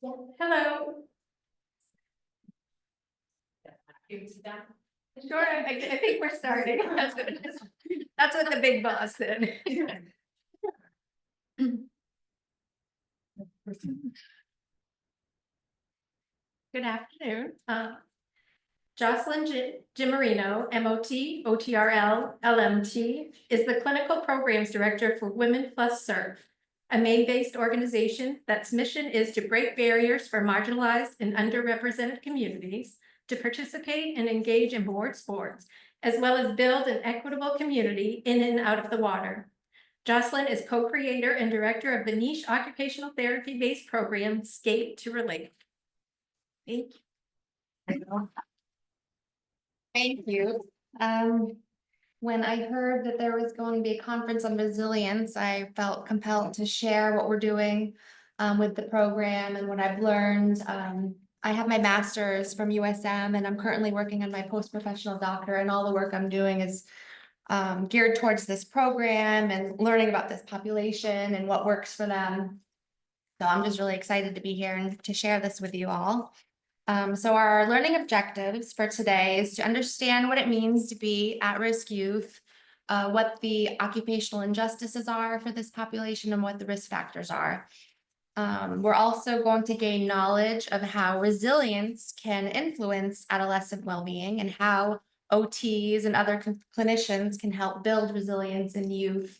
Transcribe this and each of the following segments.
Hello. Sure, I think we're starting. That's what the big boss said. Good afternoon. Jocelyn Giammarino, MOT, OTRL, LMT, is the Clinical Programs Director for Women Plus Serve, a Maine-based organization that's mission is to break barriers for marginalized and underrepresented communities to participate and engage in board sports, as well as build an equitable community in and out of the water. Jocelyn is co-creator and director of the niche occupational therapy-based program, Skate to Relate. Thank you. Thank you. When I heard that there was going to be a conference on resilience, I felt compelled to share what we're doing with the program and what I've learned. I have my master's from USM and I'm currently working on my post-professional doctorate, and all the work I'm doing is geared towards this program and learning about this population and what works for them. So I'm just really excited to be here and to share this with you all. So our learning objectives for today is to understand what it means to be at-risk youth, what the occupational injustices are for this population, and what the risk factors are. We're also going to gain knowledge of how resilience can influence adolescent well-being and how OTs and other clinicians can help build resilience in youth.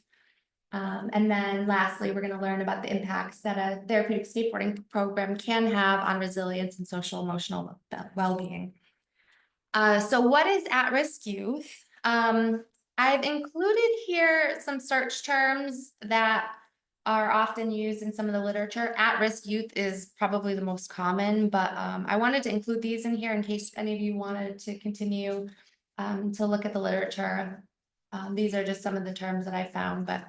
And then lastly, we're going to learn about the impacts that a therapeutic skateboarding program can have on resilience and social emotional well-being. So what is at-risk youth? I've included here some search terms that are often used in some of the literature. At-risk youth is probably the most common, but I wanted to include these in here in case any of you wanted to continue to look at the literature. These are just some of the terms that I found, but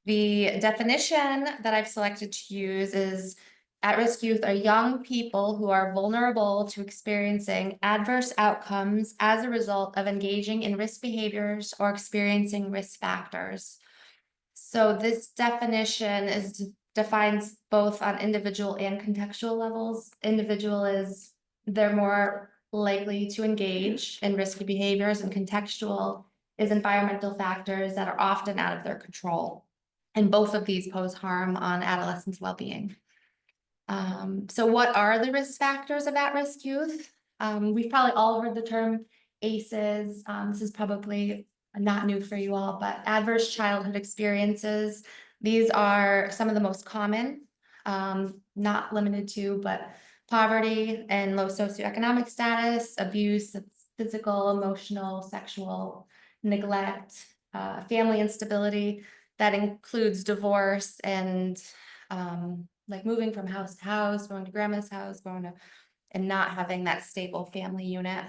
the definition that I've selected to use is at-risk youth are young people who are vulnerable to experiencing adverse outcomes as a result of engaging in risk behaviors or experiencing risk factors. So this definition defines both on individual and contextual levels. Individual is they're more likely to engage in risky behaviors, and contextual is environmental factors that are often out of their control. And both of these pose harm on adolescents' well-being. So what are the risk factors of at-risk youth? We've probably all heard the term ACEs. This is probably not new for you all, but adverse childhood experiences. These are some of the most common, not limited to, but poverty and low socioeconomic status, abuse, physical, emotional, sexual, neglect, family instability. That includes divorce and like moving from house to house, going to grandma's house, and not having that stable family unit.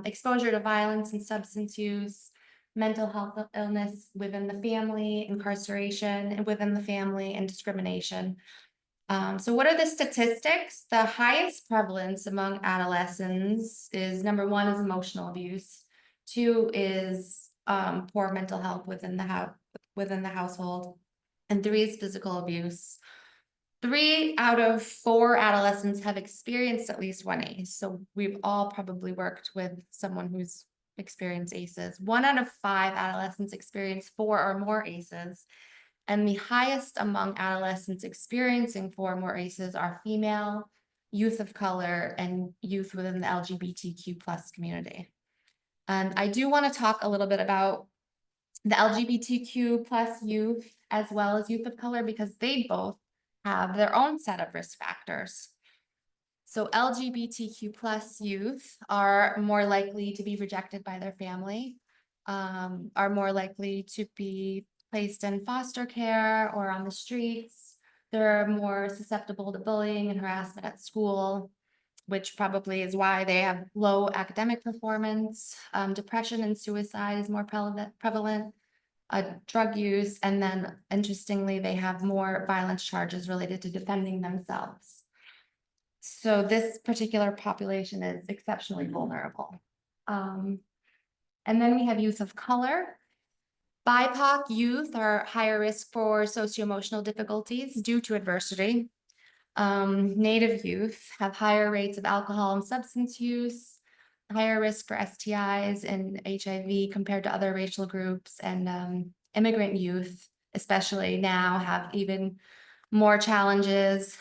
Exposure to violence and substance use, mental health illness within the family, incarceration within the family, and discrimination. So what are the statistics? The highest prevalence among adolescents is number 1 is emotional abuse. 2 is poor mental health within the household, and 3 is physical abuse. 3 out of 4 adolescents have experienced at least one ACE. So we've all probably worked with someone who's experienced ACEs. 1 out of 5 adolescents experience 4 or more ACEs. And the highest among adolescents experiencing 4 or more ACEs are female, youth of color, and youth within the LGBTQ+ community. And I do want to talk a little bit about the LGBTQ+ youth as well as youth of color, because they both have their own set of risk factors. So LGBTQ+ youth are more likely to be rejected by their family, are more likely to be placed in foster care or on the streets. They're more susceptible to bullying and harassment at school, which probably is why they have low academic performance. Depression and suicide is more prevalent. Drug use, and then interestingly, they have more violence charges related to defending themselves. So this particular population is exceptionally vulnerable. And then we have youth of color. BIPOC youth are higher risk for socio-emotional difficulties due to adversity. Native youth have higher rates of alcohol and substance use, higher risk for STIs and HIV compared to other racial groups, and immigrant youth, especially now, have even more challenges.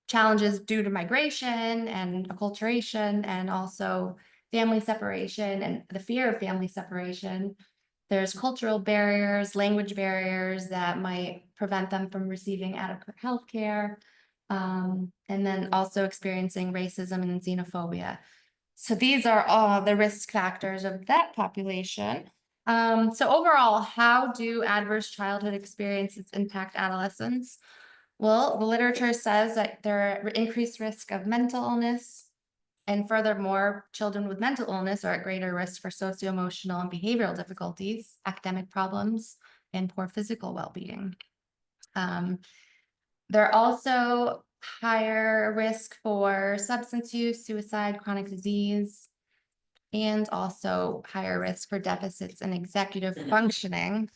Challenges due to migration and acculturation, and also family separation and the fear of family separation. There's cultural barriers, language barriers that might prevent them from receiving adequate health care, and then also experiencing racism and xenophobia. So these are all the risk factors of that population. So overall, how do adverse childhood experiences impact adolescents? Well, the literature says that there are increased risk of mental illness, and furthermore, children with mental illness are at greater risk for socio-emotional and behavioral difficulties, academic problems, and poor physical well-being. They're also higher risk for substance use, suicide, chronic disease, and also higher risk for deficits in executive functioning.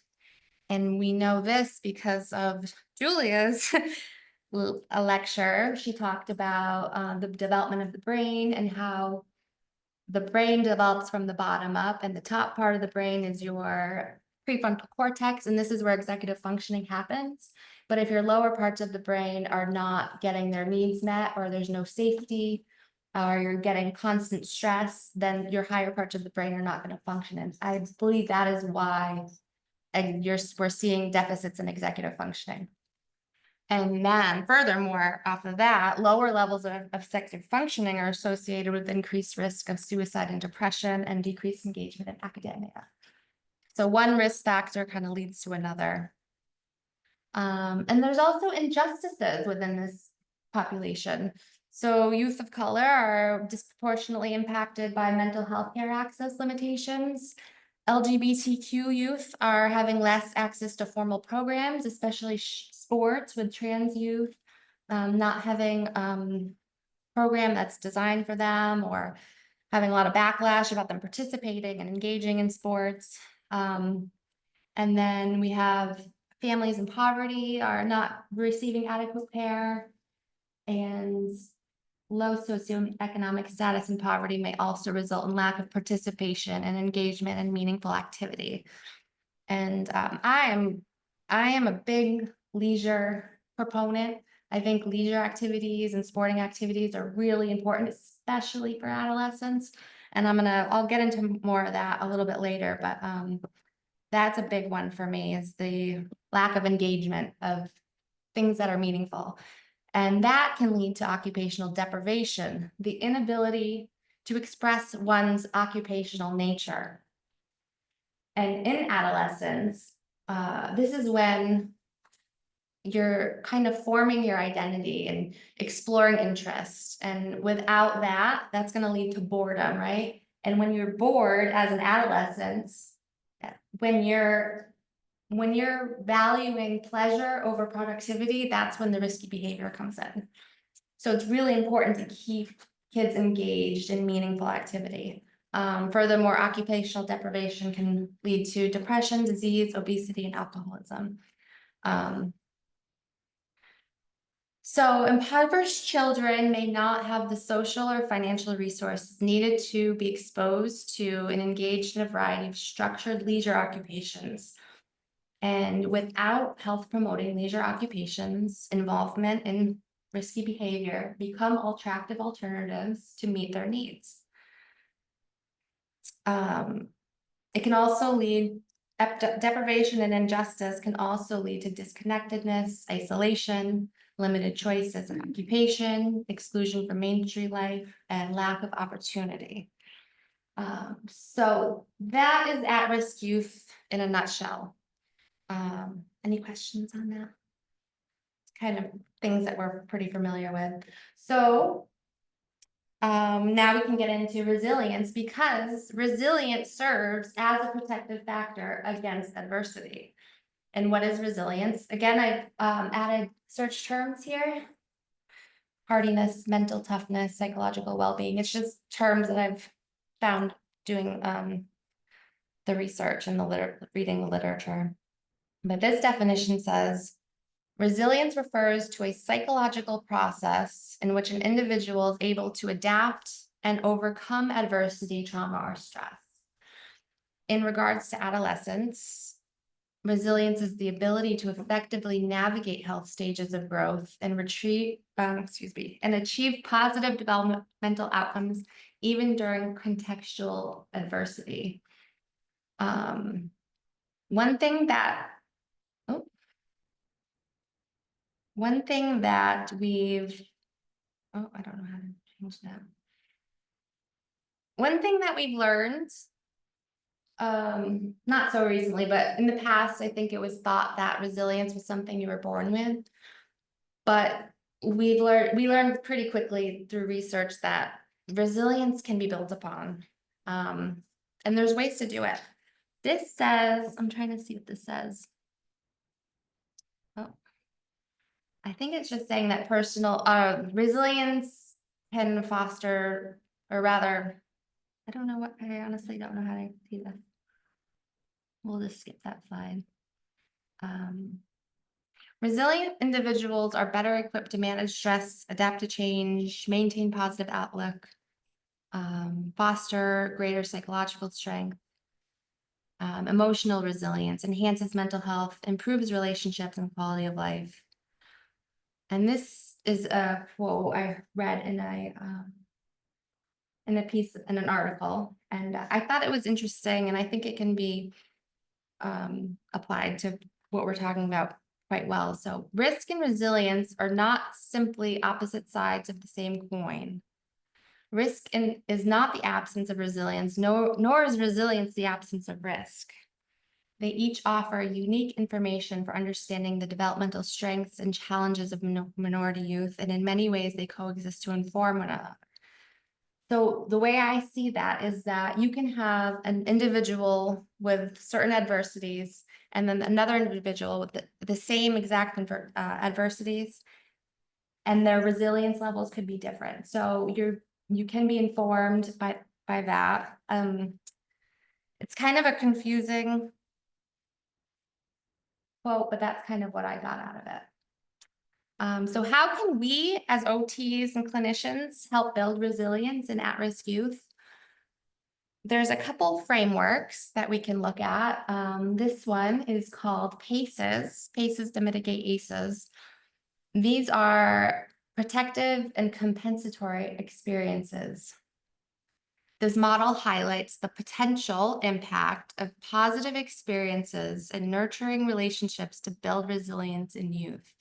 And we know this because of Julia's a lecture. She talked about the development of the brain and how the brain develops from the bottom up, and the top part of the brain is your prefrontal cortex, and this is where executive functioning happens. But if your lower parts of the brain are not getting their needs met, or there's no safety, or you're getting constant stress, then your higher parts of the brain are not going to function. And I believe that is why we're seeing deficits in executive functioning. And then furthermore, off of that, lower levels of executive functioning are associated with increased risk of suicide and depression and decreased engagement in academia. So one risk factor kind of leads to another. And there's also injustices within this population. So youth of color are disproportionately impacted by mental health care access limitations. LGBTQ youth are having less access to formal programs, especially sports, with trans youth not having program that's designed for them, or having a lot of backlash about them participating and engaging in sports. And then we have families in poverty are not receiving adequate care, and low socioeconomic status and poverty may also result in lack of participation and engagement in meaningful activity. And I am a big leisure proponent. I think leisure activities and sporting activities are really important, especially for adolescents. And I'll get into more of that a little bit later, but that's a big one for me, is the lack of engagement of things that are meaningful. And that can lead to occupational deprivation, the inability to express one's occupational nature. And in adolescence, this is when you're kind of forming your identity and exploring interests. And without that, that's going to lead to boredom, right? And when you're bored as an adolescent, when you're valuing pleasure over productivity, that's when the risky behavior comes in. So it's really important to keep kids engaged in meaningful activity. Furthermore, occupational deprivation can lead to depression, disease, obesity, and alcoholism. So impoverished children may not have the social or financial resources needed to be exposed to and engaged in a variety of structured leisure occupations. And without health promoting leisure occupations, involvement in risky behavior become attractive alternatives to meet their needs. It can also lead, deprivation and injustice can also lead to disconnectedness, isolation, limited choices in occupation, exclusion from mainstream life, and lack of opportunity. So that is at-risk youth in a nutshell. Any questions on that? It's kind of things that we're pretty familiar with. So now we can get into resilience, because resilience serves as a protective factor against adversity. And what is resilience? Again, I've added search terms here: hardiness, mental toughness, psychological well-being. It's just terms that I've found doing the research and reading the literature. But this definition says Resilience refers to a psychological process in which an individual is able to adapt and overcome adversity, trauma, or stress. In regards to adolescence, resilience is the ability to effectively navigate health stages of growth and and achieve positive developmental outcomes even during contextual adversity. One thing that we've, I don't know how to change that. One thing that we've learned, not so recently, but in the past, I think it was thought that resilience was something you were born with. But we learned pretty quickly through research that resilience can be built upon. And there's ways to do it. This says, I'm trying to see what this says. Oh, I think it's just saying that personal resilience can foster, or rather, I honestly don't know how to do this. We'll just skip that slide. Resilient individuals are better equipped to manage stress, adapt to change, maintain positive outlook, foster greater psychological strength, emotional resilience, enhances mental health, improves relationships and quality of life. And this is a quote I read in a piece in an article, and I thought it was interesting, and I think it can be applied to what we're talking about quite well. So risk and resilience are not simply opposite sides of the same coin. Risk is not the absence of resilience, nor is resilience the absence of risk. They each offer unique information for understanding the developmental strengths and challenges of minority youth, and in many ways they coexist to inform one another. So the way I see that is that you can have an individual with certain adversities and then another individual with the same exact adversities, and their resilience levels could be different. So you can be informed by that. It's kind of a confusing quote, but that's kind of what I got out of it. So how can we as OTs and clinicians help build resilience in at-risk youth? There's a couple frameworks that we can look at. This one is called PACEs to mitigate ACEs. These are protective and compensatory experiences. This model highlights the potential impact of positive experiences and nurturing relationships to build resilience in youth.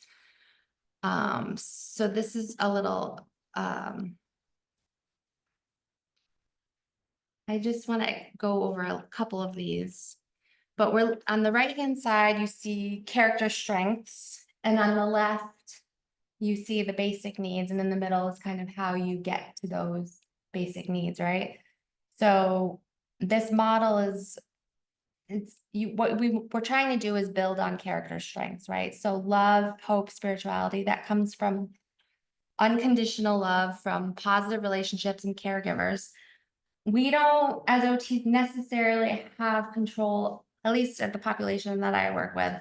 So this is a little, I just want to go over a couple of these, but we're on the right-hand side, you see character strengths, and on the left, you see the basic needs, and in the middle is kind of how you get to those basic needs, right? So this model is, what we're trying to do is build on character strengths, right? So love, hope, spirituality, that comes from unconditional love, from positive relationships and caregivers. We don't, as OTs, necessarily have control, at least at the population that I work with.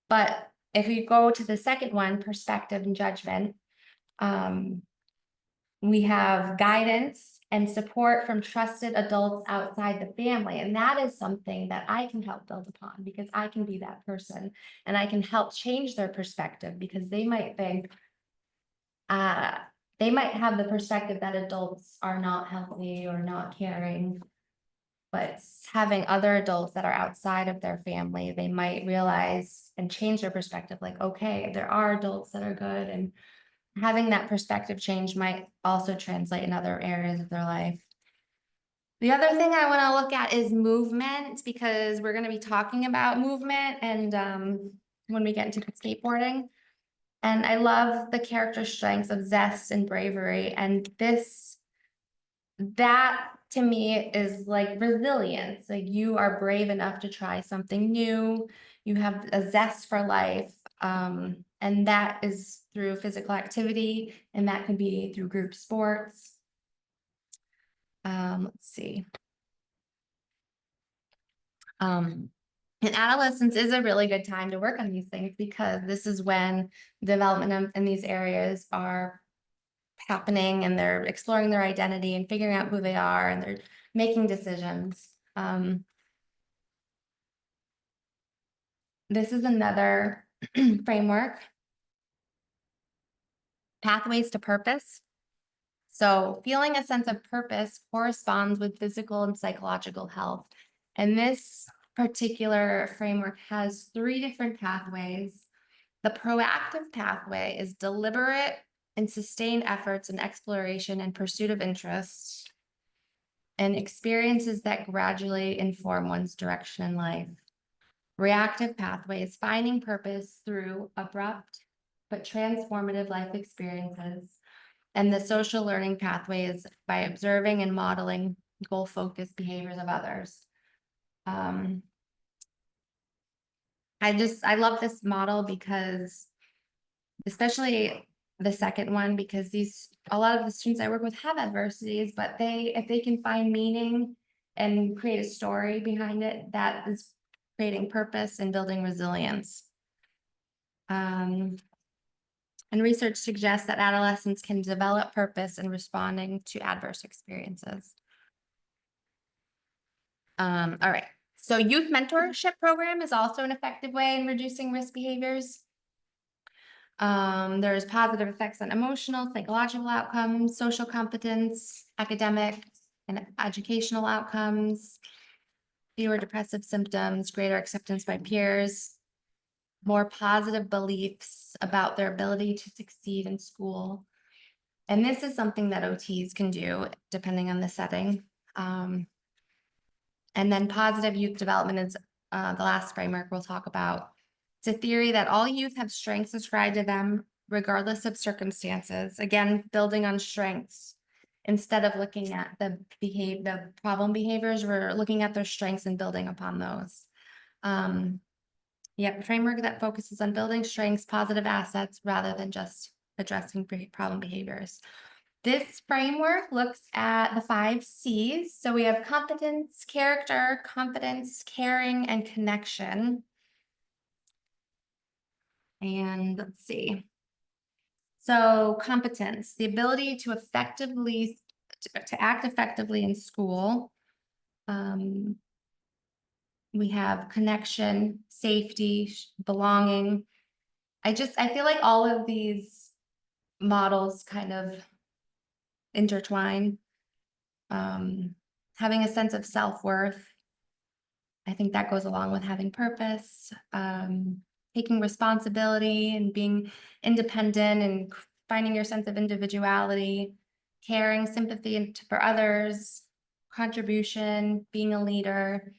But if you go to the second one, perspective and judgment, we have guidance and support from trusted adults outside the family. And that is something that I can help build upon, because I can be that person and I can help change their perspective, because they might think, they might have the perspective that adults are not healthy or not caring, but having other adults that are outside of their family, they might realize and change their perspective, like, okay, there are adults that are good, and having that perspective change might also translate in other areas of their life. The other thing I want to look at is movement, because we're going to be talking about movement and when we get into skateboarding. And I love the character strengths of zest and bravery. And that to me is like resilience. Like, you are brave enough to try something new. You have a zest for life. And that is through physical activity, and that can be through group sports. Let's see. And adolescence is a really good time to work on these things because this is when development in these areas are happening and they're exploring their identity and figuring out who they are and they're making decisions. This is another framework, pathways to purpose. So feeling a sense of purpose corresponds with physical and psychological health. And this particular framework has 3 different pathways. The proactive pathway is deliberate and sustained efforts in exploration and pursuit of interests and experiences that gradually inform one's direction in life. Reactive pathway is finding purpose through abrupt but transformative life experiences. And the social learning pathway is by observing and modeling goal-focused behaviors of others. I love this model because, especially the second one, because a lot of the students I work with have adversities, but if they can find meaning and create a story behind it, that is creating purpose and building resilience. And research suggests that adolescents can develop purpose in responding to adverse experiences. All right. So youth mentorship program is also an effective way in reducing risk behaviors. There's positive effects on emotional, psychological outcomes, social competence, academic and educational outcomes, fewer depressive symptoms, greater acceptance by peers, more positive beliefs about their ability to succeed in school. And this is something that OTs can do depending on the setting. And then positive youth development is the last framework we'll talk about. It's a theory that all youth have strengths ascribed to them regardless of circumstances. Again, building on strengths. Instead of looking at the problem behaviors, we're looking at their strengths and building upon those. Yep, framework that focuses on building strengths, positive assets, rather than just addressing problem behaviors. This framework looks at the 5 C's. So we have competence, character, confidence, caring, and connection. And let's see. So competence, the ability to act effectively in school. We have connection, safety, belonging. I feel like all of these models kind of intertwine. Having a sense of self-worth. I think that goes along with having purpose, taking responsibility and being independent and finding your sense of individuality, caring, sympathy for others, contribution, being a leader.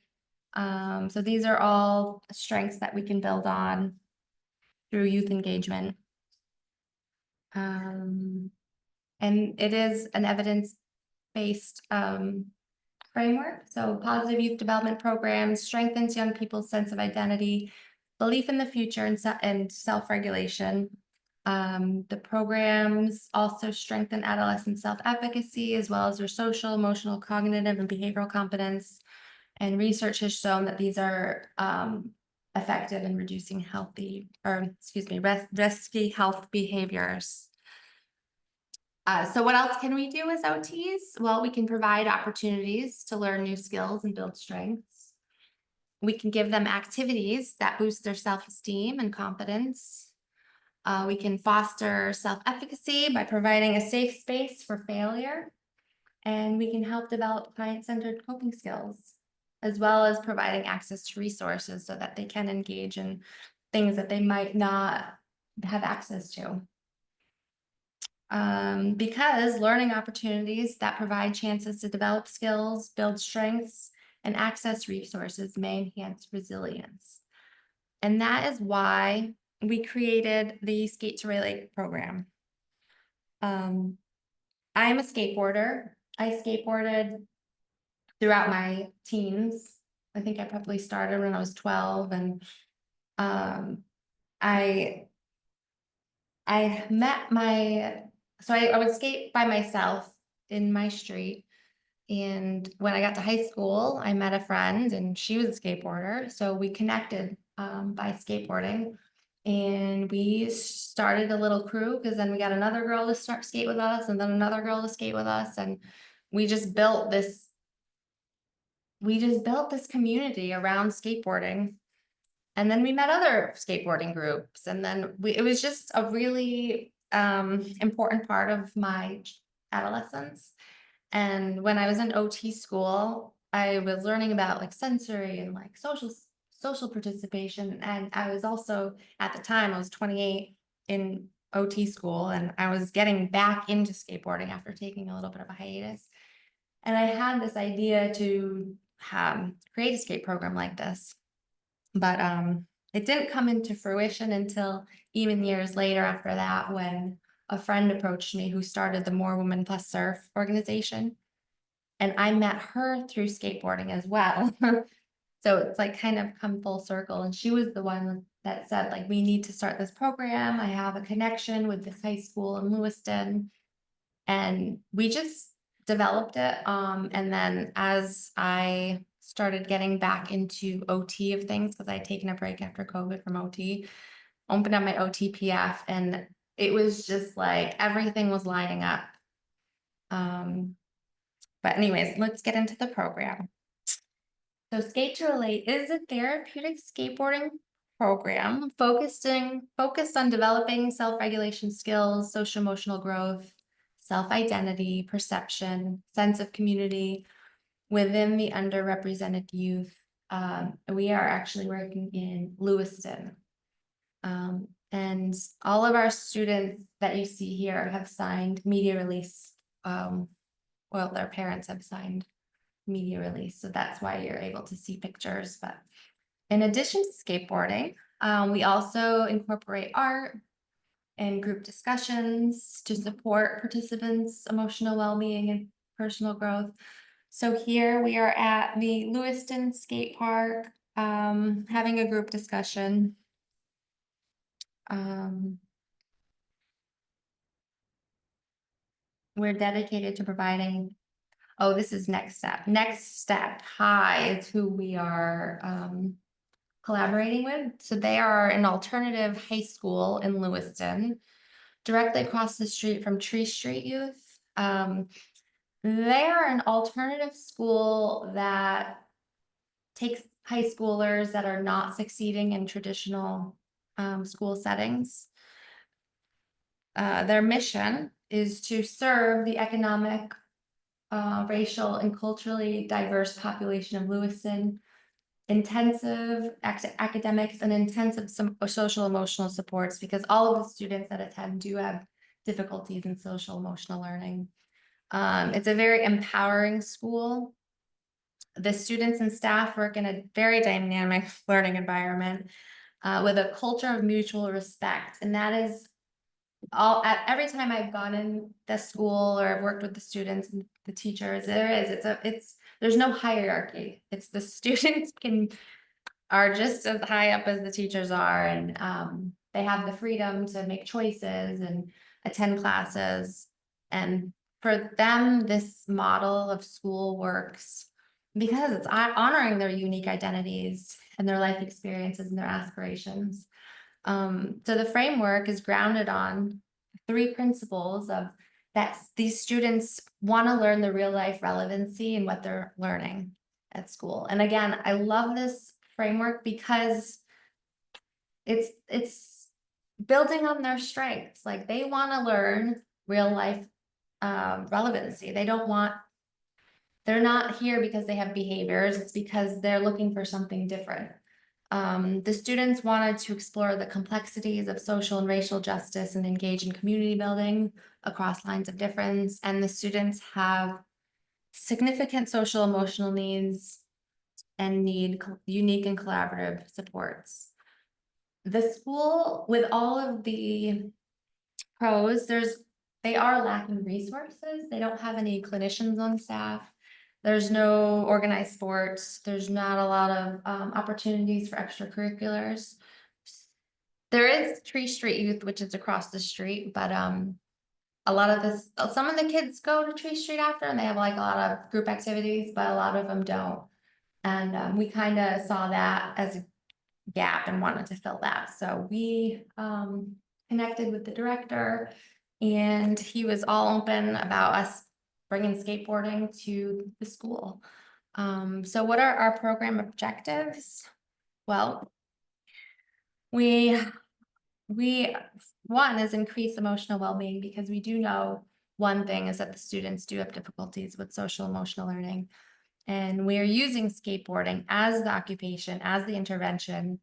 So these are all strengths that we can build on through youth engagement. And it is an evidence-based framework. So positive youth development programs strengthens young people's sense of identity, belief in the future, and self-regulation. The programs also strengthen adolescent self-efficacy as well as their social, emotional, cognitive, and behavioral competence. And research has shown that these are effective in reducing risky health behaviors. So what else can we do as OTs? Well, we can provide opportunities to learn new skills and build strengths. We can give them activities that boost their self-esteem and confidence. We can foster self-efficacy by providing a safe space for failure. And we can help develop client-centered coping skills, as well as providing access to resources so that they can engage in things that they might not have access to. Because learning opportunities that provide chances to develop skills, build strengths, and access resources may enhance resilience. And that is why we created the Skate to Relate program. I'm a skateboarder. I skateboarded throughout my teens. I think I probably started when I was 12, and I met I would skate by myself in my street, And when I got to high school, I met a friend and she was a skateboarder. So we connected by skateboarding. And we started a little crew because then we got another girl to start skate with us and then another girl to skate with us. And we just built this community around skateboarding. And then we met other skateboarding groups. And then it was just a really important part of my adolescence. And when I was in OT school, I was learning about like sensory and like social participation. And I was also, at the time, I was 28 in OT school, and I was getting back into skateboarding after taking a little bit of a hiatus. And I had this idea to create a skate program like this, but it didn't come into fruition until even years later after that, when a friend approached me who started the More Women Plus Surf organization. And I met her through skateboarding as well. So it's like kind of come full circle. And she was the one that said, like, we need to start this program. I have a connection with this high school in Lewiston. And we just developed it. And then as I started getting back into OT of things, because I had taken a break after COVID from OT, opened up my OTPF, and it was just like everything was lining up. But anyways, let's get into the program. So Skate to Relate is a therapeutic skateboarding program focused on developing self-regulation skills, social emotional growth, self-identity, perception, sense of community within the underrepresented youth. We are actually working in Lewiston. And all of our students that you see here have signed media release. Well, their parents have signed media release, so that's why you're able to see pictures. But in addition to skateboarding, we also incorporate art and group discussions to support participants' emotional well-being and personal growth. So here we are at the Lewiston Skate Park, having a group discussion. We're dedicated to providing. Oh, this is Next Step. Next Step High is who we are collaborating with. So they are an alternative high school in Lewiston, directly across the street from Tree Street Youth. They are an alternative school that takes high schoolers that are not succeeding in traditional school settings. Their mission is to serve the economic, racial, and culturally diverse population of Lewiston, intensive academics and intensive social emotional supports, because all of the students that attend do have difficulties in social emotional learning. It's a very empowering school. The students and staff work in a very dynamic learning environment with a culture of mutual respect. And that is every time I've gone in the school or I've worked with the students and the teachers, there's no hierarchy. It's the students are just as high up as the teachers are, and they have the freedom to make choices and attend classes. And for them, this model of school works because it's honoring their unique identities and their life experiences and their aspirations. So the framework is grounded on 3 principles of that these students want to learn the real life relevancy in what they're learning at school. And again, I love this framework because it's building on their strengths. Like, they want to learn real life relevancy. They're not here because they have behaviors. It's because they're looking for something different. The students wanted to explore the complexities of social and racial justice and engage in community building across lines of difference. And the students have significant social emotional needs and need unique and collaborative supports. The school, with all of the pros, they are lacking resources. They don't have any clinicians on staff. There's no organized sports. There's not a lot of opportunities for extracurriculars. There is Tree Street Youth, which is across the street, but a lot of this, some of the kids go to Tree Street after and they have like a lot of group activities, but a lot of them don't. And we kind of saw that as a gap and wanted to fill that. So we connected with the director and he was all open about us bringing skateboarding to the school. So what are our program objectives? Well, we one is increase emotional well-being, because we do know one thing is that the students do have difficulties with social emotional learning. And we are using skateboarding as the occupation, as the intervention,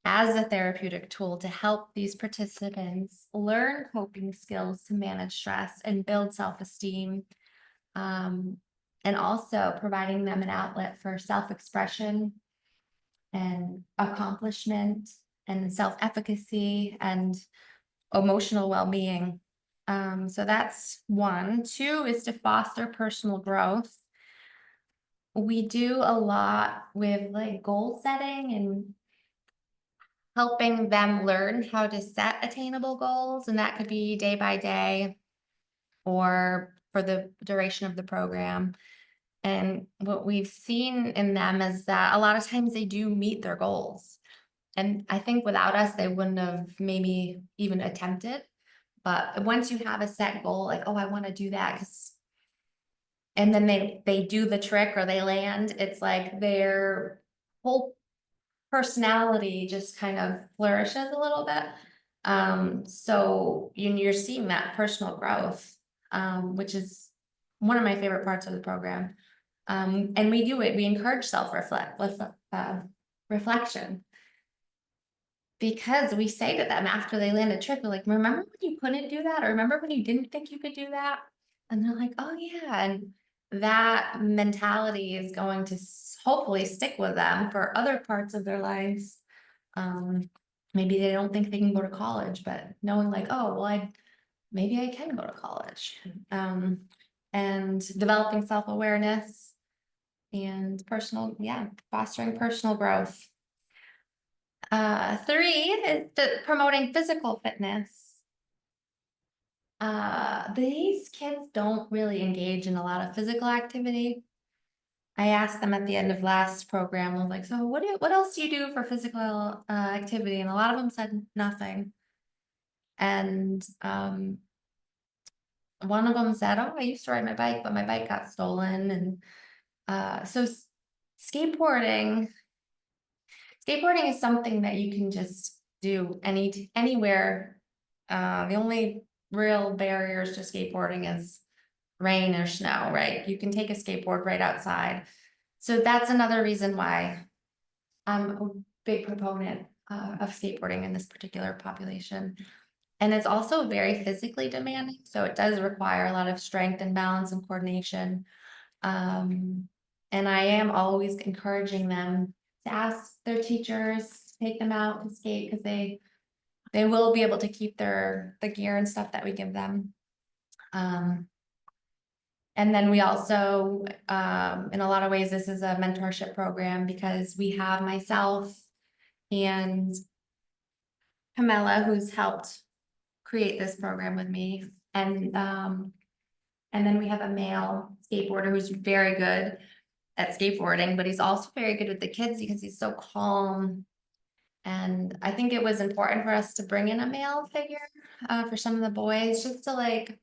as a therapeutic tool to help these participants learn coping skills to manage stress and build self-esteem. And also providing them an outlet for self-expression and accomplishment and self-efficacy and emotional well-being. So that's one. Two is to foster personal growth. We do a lot with like goal setting and helping them learn how to set attainable goals, and that could be day by day or for the duration of the program. And what we've seen in them is that a lot of times they do meet their goals. And I think without us, they wouldn't have maybe even attempted. But once you have a set goal, like, oh, I want to do that, and then they do the trick or they land, it's like their whole personality just kind of flourishes a little bit. So you're seeing that personal growth, which is one of my favorite parts of the program. And we do it, we encourage reflection, because we say to them after they land a trick, we're like, remember when you couldn't do that? Or remember when you didn't think you could do that? And they're like, oh yeah. And that mentality is going to hopefully stick with them for other parts of their lives. Maybe they don't think they can go to college, but knowing like, oh, well, maybe I can go to college. And developing self-awareness and fostering personal growth. Three is promoting physical fitness. These kids don't really engage in a lot of physical activity. I asked them at the end of last program, I was like, so what else do you do for physical activity? And a lot of them said nothing. And one of them said, oh, I used to ride my bike, but my bike got stolen. And so skateboarding is something that you can just do anywhere. The only real barriers to skateboarding is rain or snow, right? You can take a skateboard right outside. So that's another reason why I'm a big proponent of skateboarding in this particular population. And it's also very physically demanding. So it does require a lot of strength and balance and coordination. And I am always encouraging them to ask their teachers to take them out and skate, because they will be able to keep the gear and stuff that we give them. And then we also, in a lot of ways, this is a mentorship program, because we have myself and Camilla, who's helped create this program with me. And then we have a male skateboarder who's very good at skateboarding, but he's also very good with the kids because he's so calm. And I think it was important for us to bring in a male figure for some of the boys, just to like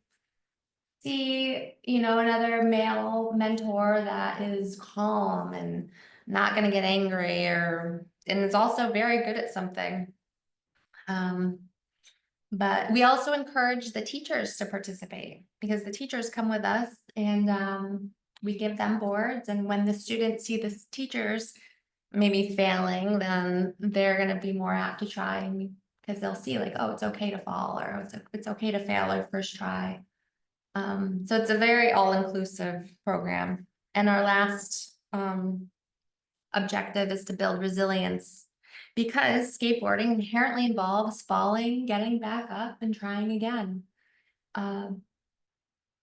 see, another male mentor that is calm and not going to get angry, and is also very good at something. But we also encourage the teachers to participate, because the teachers come with us and we give them boards. And when the students see the teachers maybe failing, then they're going to be more apt to try, because they'll see like, oh, it's okay to fall, or it's okay to fail our first try. So it's a very all-inclusive program. And our last objective is to build resilience, because skateboarding inherently involves falling, getting back up, and trying again.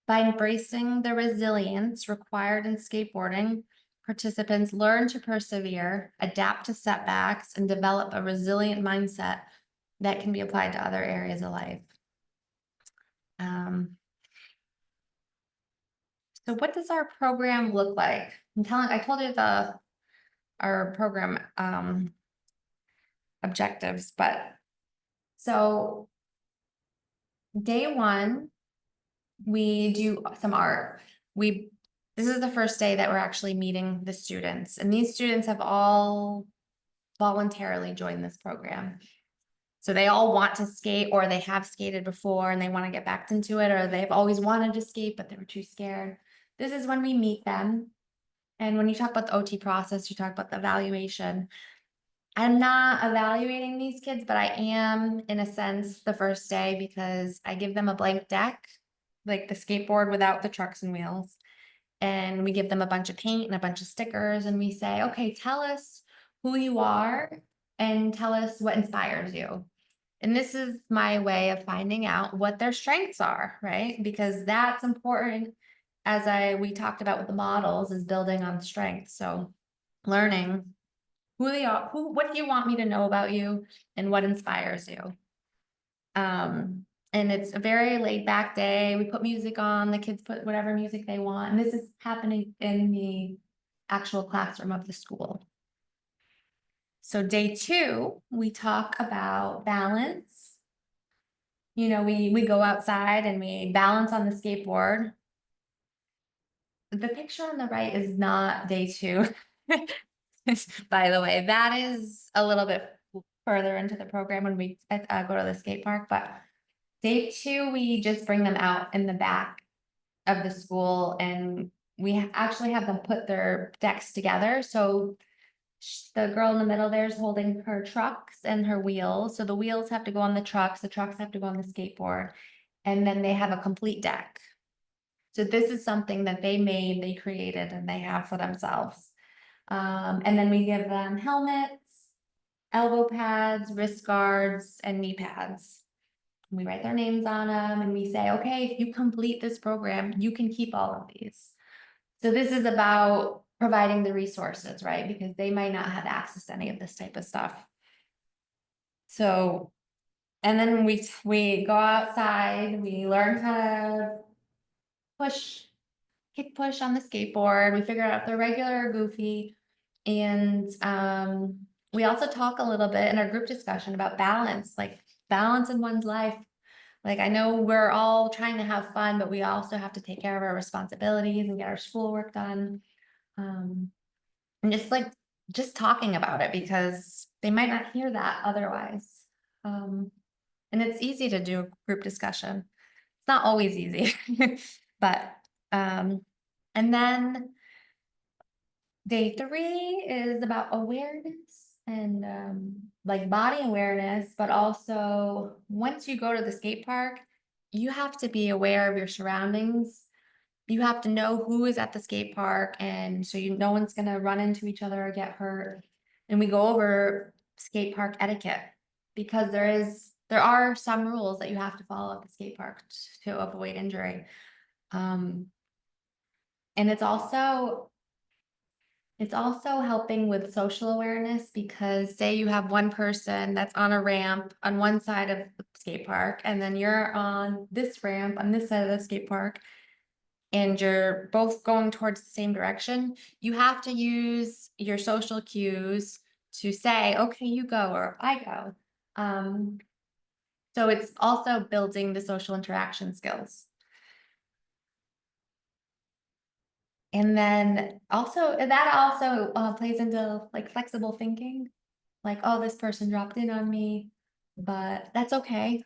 By embracing the resilience required in skateboarding, participants learn to persevere, adapt to setbacks, and develop a resilient mindset that can be applied to other areas of life. So what does our program look like? I told you our program objectives, but so day one, we do some art. This is the first day that we're actually meeting the students, and these students have all voluntarily joined this program. So they all want to skate, or they have skated before and they want to get back into it, or they've always wanted to skate, but they were too scared. This is when we meet them. And when you talk about the OT process, you talk about the evaluation. I'm not evaluating these kids, but I am, in a sense, the first day, because I give them a blank deck, like the skateboard without the trucks and wheels. And we give them a bunch of paint and a bunch of stickers, and we say, okay, tell us who you are and tell us what inspires you. And this is my way of finding out what their strengths are, right? Because that's important, as we talked about with the models, is building on strengths. So learning who they are, what do you want me to know about you, and what inspires you. And it's a very laid back day. We put music on, the kids put whatever music they want. And this is happening in the actual classroom of the school. So day two, we talk about balance. You know, we go outside and we balance on the skateboard. The picture on the right is not day two. By the way, that is a little bit further into the program when we go to the skate park. But day two, we just bring them out in the back of the school, and we actually have them put their decks together. So the girl in the middle there is holding her trucks and her wheels. So the wheels have to go on the trucks have to go on the skateboard, and then they have a complete deck. So this is something that they made, they created, and they have for themselves. And then we give them helmets, elbow pads, wrist guards, and knee pads. We write their names on them, and we say, okay, if you complete this program, you can keep all of these. So this is about providing the resources, right? Because they might not have access to any of this type of stuff. So, and then we go outside, we learn how to kick push on the skateboard. We figure out if they're regular or goofy. And we also talk a little bit in our group discussion about balance, like balance in one's life. Like, I know we're all trying to have fun, but we also have to take care of our responsibilities and get our schoolwork done. And just talking about it, because they might not hear that otherwise. And it's easy to do a group discussion. It's not always easy, but and then day three is about awareness and like body awareness, but also once you go to the skate park, you have to be aware of your surroundings. You have to know who is at the skate park, and so no one's gonna run into each other or get hurt. And we go over skate park etiquette, because there are some rules that you have to follow at the skate park to avoid injury. And it's also helping with social awareness, because say you have one person that's on a ramp on one side of the skate park, and then you're on this ramp on this side of the skate park, and you're both going towards the same direction. You have to use your social cues to say, okay, you go, or I go. So it's also building the social interaction skills. And then that also plays into like flexible thinking, like, oh, this person dropped in on me, but that's okay.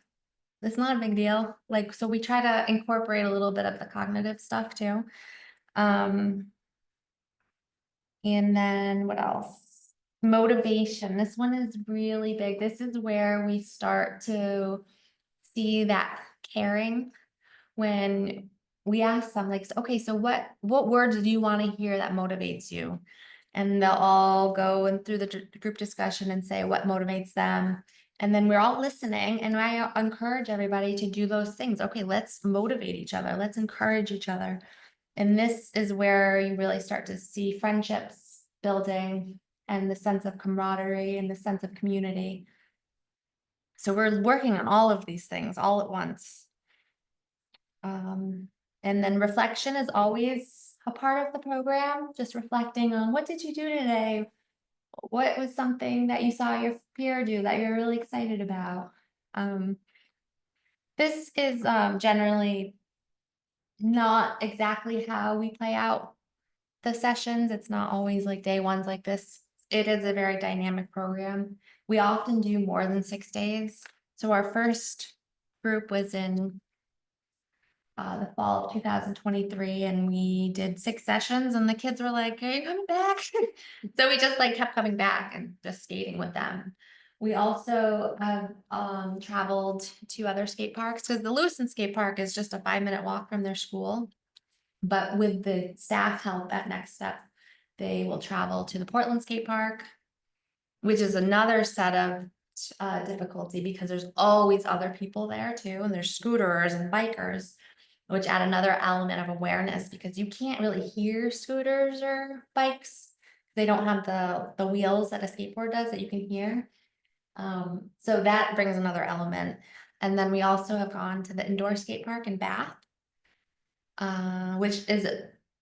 It's not a big deal. Like, so we try to incorporate a little bit of the cognitive stuff too. And then what else? Motivation. This one is really big. This is where we start to see that caring, when we ask them, like, okay, so what words do you want to hear that motivates you? And they'll all go and through the group discussion and say what motivates them. And then we're all listening, and I encourage everybody to do those things. Okay, let's motivate each other. Let's encourage each other. And this is where you really start to see friendships building, and the sense of camaraderie and the sense of community. So we're working on all of these things all at once. And then reflection is always a part of the program, just reflecting on what did you do today? What was something that you saw your peer do that you're really excited about? This is generally not exactly how we play out the sessions. It's not always like day ones like this. It is a very dynamic program. We often do more than 6 days. So our first group was in the fall of 2023, and we did 6 sessions, and the kids were like, "Are you coming back?" So we just like kept coming back and just skating with them. We also have traveled to other skate parks, because the Lewiston skate park is just a 5-minute walk from their school. But with the staff help at Next Step, they will travel to the Portland skate park, which is another set of difficulty, because there's always other people there too, and there's scooters and bikers, which add another element of awareness, because you can't really hear scooters or bikes. They don't have the wheels that a skateboard does that you can hear. So that brings another element. And then we also have gone to the indoor skate park in Bath, which is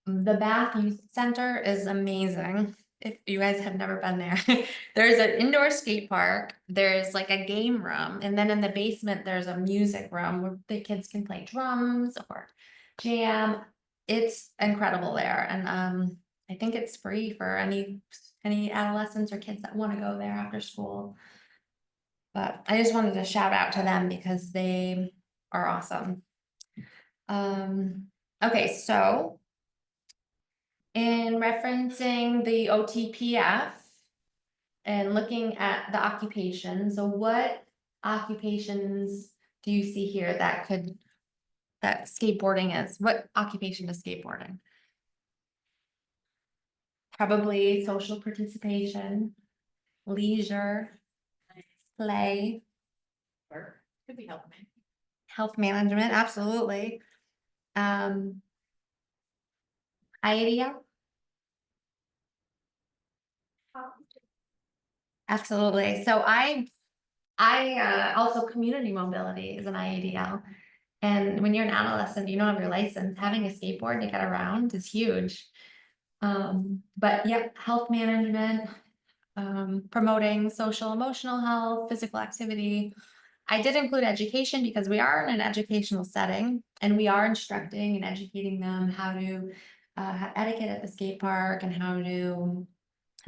the Bath Youth Center is amazing. If you guys have never been there, there's an indoor skate park, there's like a game room, and then in the basement, there's a music room where the kids can play drums or jam. It's incredible there. And I think it's free for any adolescents or kids that want to go there after school. But I just wanted to shout out to them because they are awesome. Okay, so in referencing the OTPF and looking at the occupation, so what occupations do you see here that skateboarding is? What occupation is skateboarding? Probably social participation, leisure, play, Or could be helping. health management, absolutely. Idea, absolutely. So I also community mobility is an IADL. And when you're an adolescent, you don't have your license, having a skateboard to get around is huge. But yeah, health management, promoting social emotional health, physical activity. I did include education because we are in an educational setting, and we are instructing and educating them how to have etiquette at the skate park and how to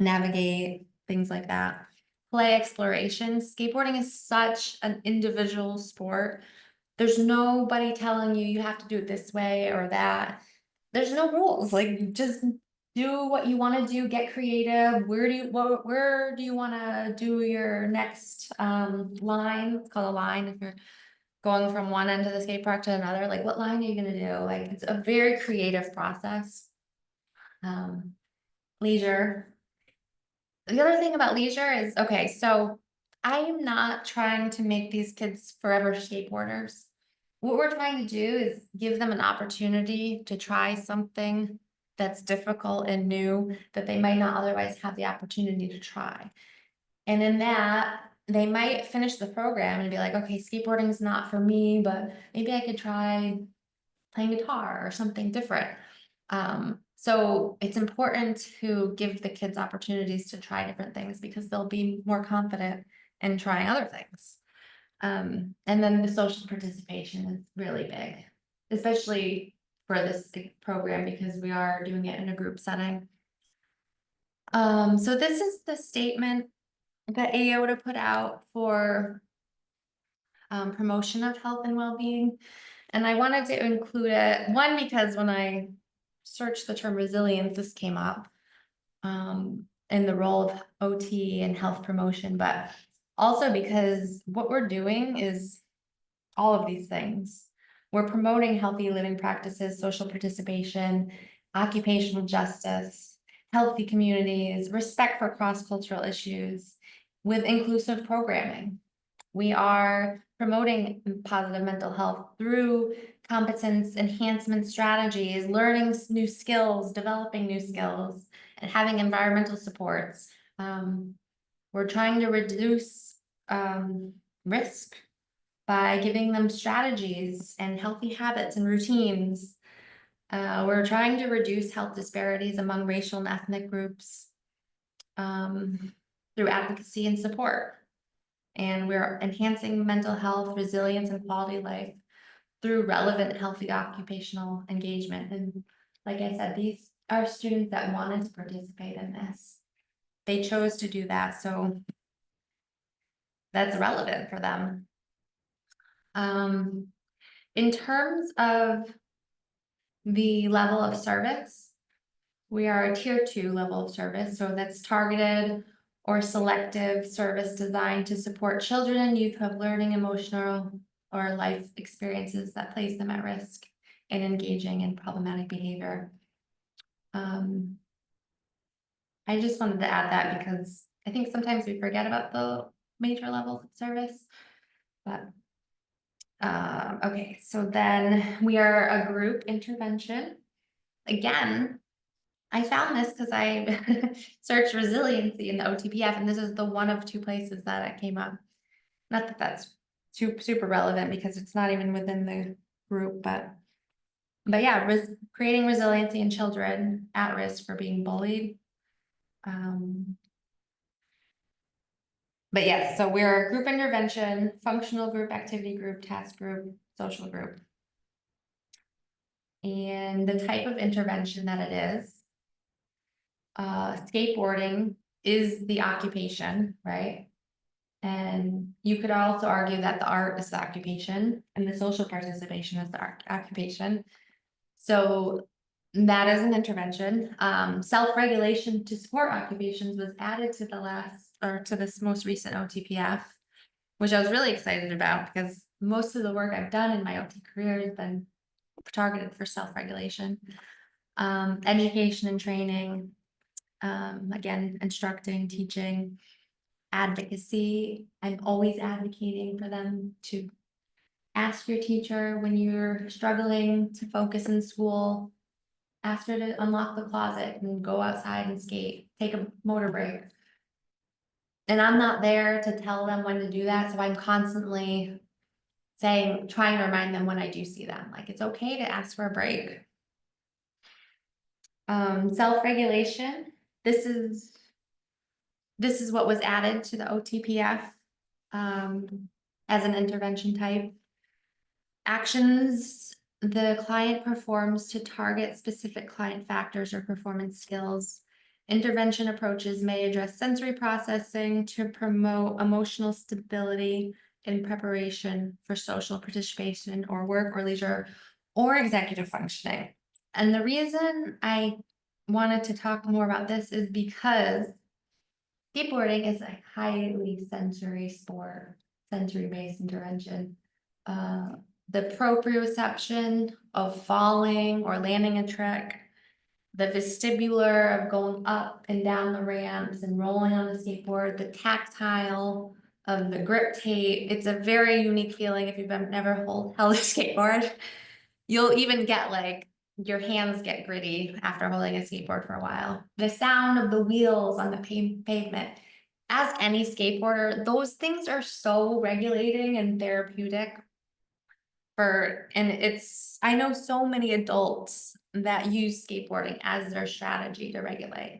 navigate things like that. Play exploration. Skateboarding is such an individual sport. There's nobody telling you you have to do it this way or that. There's no rules. Like, just do what you want to do, get creative. Where do you want to do your next line? It's called a line if you're going from one end of the skate park to another. Like, what line are you gonna do? Like, it's a very creative process. Leisure. The other thing about leisure is, okay, so I am not trying to make these kids forever skateboarders. What we're trying to do is give them an opportunity to try something that's difficult and new that they might not otherwise have the opportunity to try. And in that, they might finish the program and be like, okay, skateboarding is not for me, but maybe I could try playing guitar or something different. So it's important to give the kids opportunities to try different things, because they'll be more confident in trying other things. And then the social participation is really big, especially for this program, because we are doing it in a group setting. So this is the statement that AOTA put out for promotion of health and well-being. And I wanted to include it, one, because when I searched the term resilience, this came up in the role of OT and health promotion, but also because what we're doing is all of these things. We're promoting healthy living practices, social participation, occupational justice, healthy communities, respect for cross-cultural issues with inclusive programming. We are promoting positive mental health through competence enhancement strategies, learning new skills, developing new skills, and having environmental supports. We're trying to reduce risk by giving them strategies and healthy habits and routines. We're trying to reduce health disparities among racial and ethnic groups through advocacy and support. And we're enhancing mental health, resilience, and quality of life through relevant, healthy occupational engagement. And like I said, these are students that wanted to participate in this. They chose to do that, so that's relevant for them. In terms of the level of service, we are a tier 2 level of service, so that's targeted or selective service designed to support children and youth who have learning, emotional, or life experiences that place them at risk in engaging in problematic behavior. I just wanted to add that because I think sometimes we forget about the major levels of service, but okay, so then we are a group intervention. Again, I found this because I searched resiliency in the OTPF, and this is the one of 2 places that it came up. Not that that's super relevant because it's not even within the group, but yeah, creating resiliency in children at risk for being bullied. But yes, so we're a group intervention, functional group, activity group, task group, social group. And the type of intervention that it is, skateboarding is the occupation, right? And you could also argue that the art is the occupation and the social participation is the occupation. So that is an intervention. Self-regulation to support occupations was added to to this most recent OTPF, which I was really excited about because most of the work I've done in my OT career has been targeted for self-regulation. Education and training, again, instructing, teaching, advocacy. I'm always advocating for them to ask your teacher when you're struggling to focus in school, ask her to unlock the closet and go outside and skate, take a motor break. And I'm not there to tell them when to do that, so I'm constantly trying to remind them when I do see them, like it's okay to ask for a break. Self-regulation, this is what was added to the OTPF as an intervention type. Actions the client performs to target specific client factors or performance skills. Intervention approaches may address sensory processing to promote emotional stability in preparation for social participation or work or leisure or executive functioning. And the reason I wanted to talk more about this is because skateboarding is a highly sensory sport, sensory-based intervention. The proprioception of falling or landing a trick, the vestibular of going up and down the ramps and rolling on the skateboard, the tactile of the grip tape. It's a very unique feeling if you've never held a skateboard. You'll even get like, your hands get gritty after holding a skateboard for a while. The sound of the wheels on the pavement. Ask any skateboarder, those things are so regulating and therapeutic. I know so many adults that use skateboarding as their strategy to regulate.